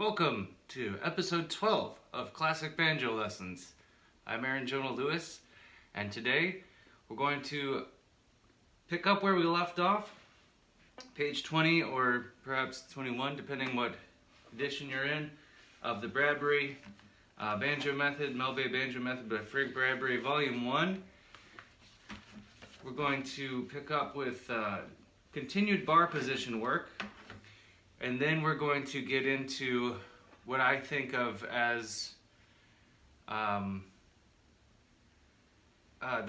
Welcome to episode 12 of Classic Banjo Lessons. I'm Aaron Jonah Lewis, and today we're going to pick up where we left off, page 20 or perhaps 21, depending what edition you're in, of the Bradbury Banjo Method, Melbay Banjo Method by Frank Bradbury, Volume 1. We're going to pick up with continued bar position work. And then we're going to get into what I think of as the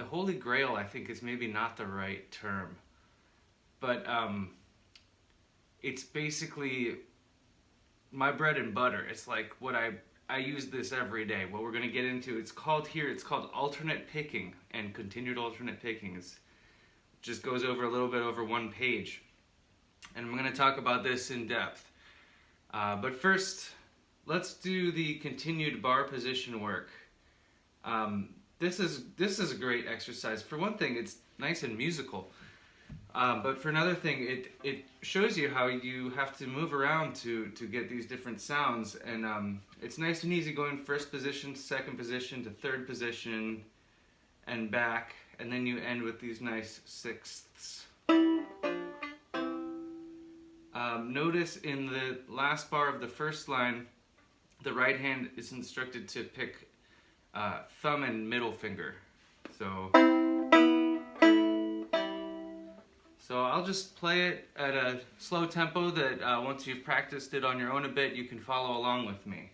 Holy Grail. I think is maybe not the right term, but it's basically my bread and butter. It's like what I use this every day. What we're going to get into, it's called alternate picking and continued alternate picking. It just goes over a little bit over one page. And I'm going to talk about this in depth. But first, let's do the continued bar position work. This is a great exercise. For one thing, it's nice and musical. But for another thing, it shows you how you have to move around to get these different sounds. And it's nice and easy going first position to second position to third position and back. And then you end with these nice sixths. Notice in the last bar of the first line, the right hand is instructed to pick thumb and middle finger. So I'll just play it at a slow tempo that once you've practiced it on your own a bit, you can follow along with me.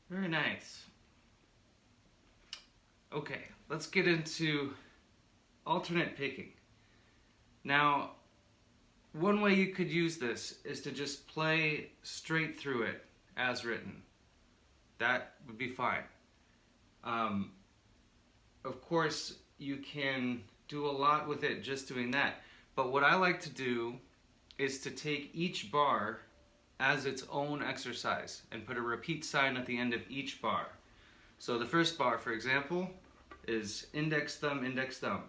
Very nice. Okay, let's get into alternate picking. Now, one way you could use this is to just play straight through it as written. That would be fine. Of course, you can do a lot with it just doing that. But what I like to do is to take each bar as its own exercise and put a repeat sign at the end of each bar. So the first bar, for example, is index, thumb, index, thumb.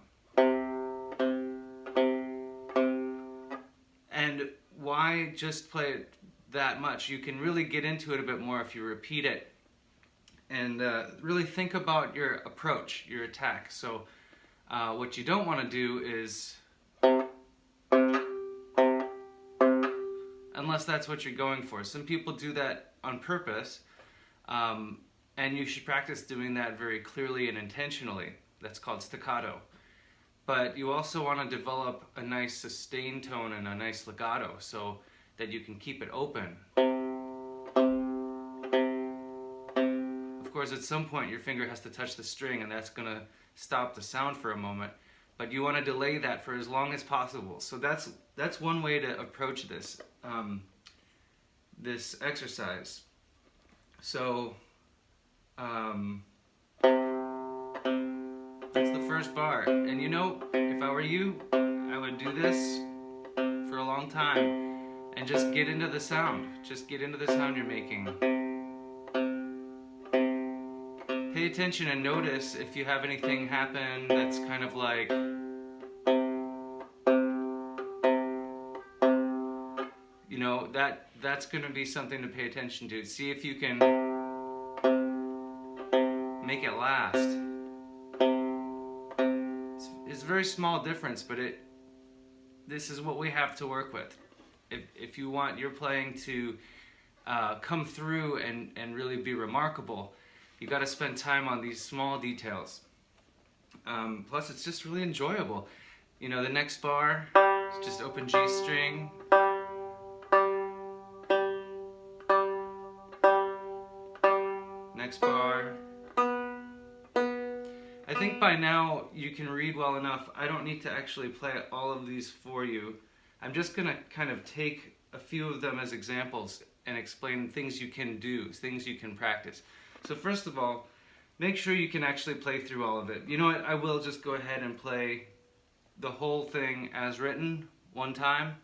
And why just play it that much? You can really get into it a bit more if you repeat it and really think about your approach, your attack. So what you don't want to do is, unless that's what you're going for. Some people do that on purpose, and you should practice doing that very clearly and intentionally. That's called staccato. But you also want to develop a nice sustained tone and a nice legato so that you can keep it open. Of course, at some point your finger has to touch the string, and that's going to stop the sound for a moment. But you want to delay that for as long as possible. So that's one way to approach this this exercise. So that's the first bar. And you know, if I were you, I would do this for a long time and just get into the sound. Just get into the sound you're making. Pay attention and notice if you have anything happen that's kind of like, you know, that's going to be something to pay attention to. See if you can make it last. It's a very small difference, but this is what we have to work with. If you want your playing to come through and really be remarkable, you got to spend time on these small details. Plus, it's just really enjoyable. You know, the next bar is just open G string. Next bar. I think by now you can read well enough. I don't need to actually play all of these for you. I'm just going to kind of take a few of them as examples and explain things you can do, things you can practice. So first of all, make sure you can actually play through all of it. You know what, I will just go ahead and play the whole thing as written one time,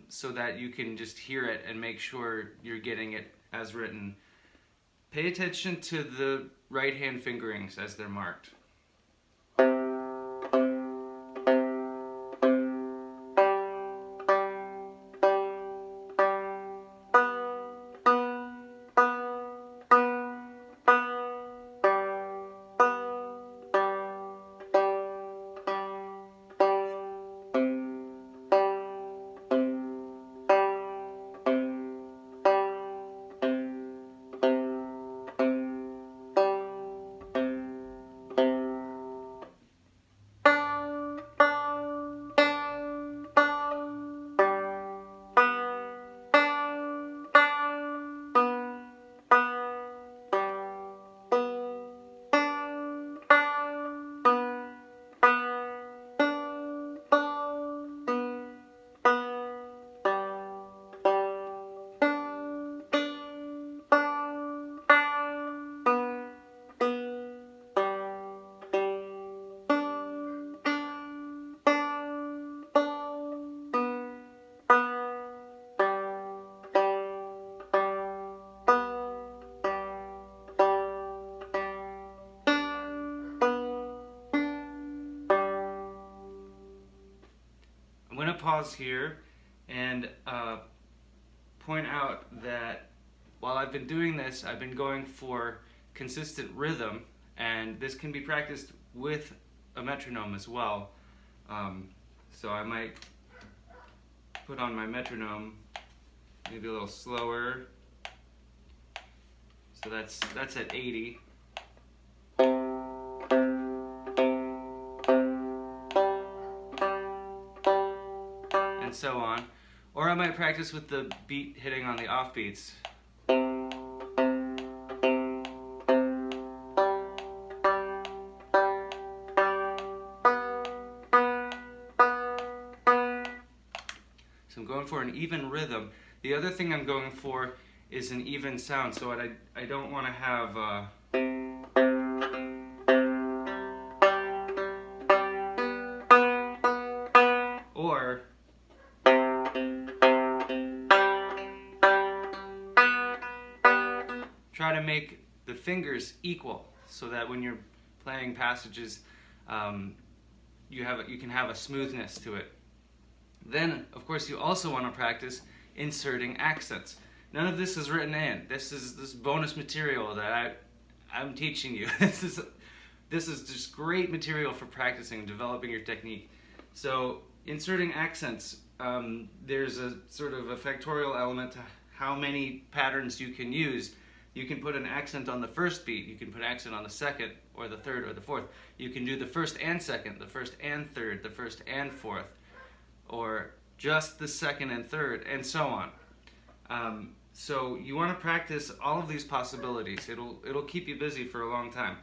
so that you can just hear it and make sure you're getting it as written. Pay attention to the right hand fingerings as they're marked. I'm going to pause here and point out that while I've been doing this, I've been going for consistent rhythm, and this can be practiced with a metronome as well. So I might put on my metronome, maybe a little slower. So that's at 80. And so on. Or I might practice with the beat hitting on the offbeats. So I'm going for an even rhythm. The other thing I'm going for is an even sound, so I don't want to have or try to make the fingers equal, so that when you're playing passages, you can have a smoothness to it. Then, of course, you also want to practice inserting accents. None of this is written in. This is bonus material that I'm teaching you. This is just great material for practicing and developing your technique. So, inserting accents, there's a sort of a factorial element to how many patterns you can use. You can put an accent on the first beat, you can put an accent on the second, or the third, or the fourth. You can do the first and second, the first and third, the first and fourth, or just the second and third, and so on. So you want to practice all of these possibilities. It'll keep you busy for a long time.